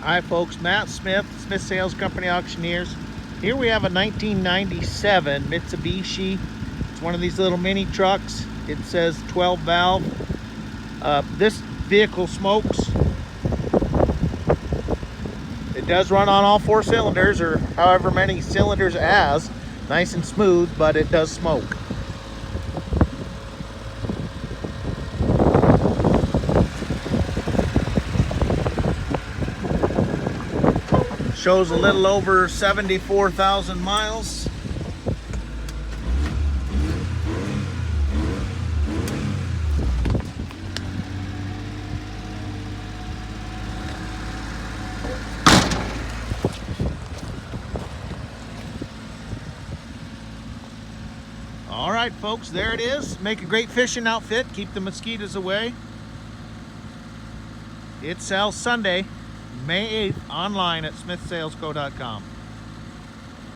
Hi folks, Matt Smith, Smith Sales Company Auctioneers. Here we have a 1997 Mitsubishi. It's one of these little mini trucks. It says 12 valve. This vehicle smokes. It does run on all 4 cylinders, or however many cylinders it has. Nice and smooth, but it does smoke. Shows a little over 74,000 miles. All right, folks, there it is. Make a great fishing outfit. Keep the mosquitoes away. It sells Sunday, May 8th, online at smithsalesco.com.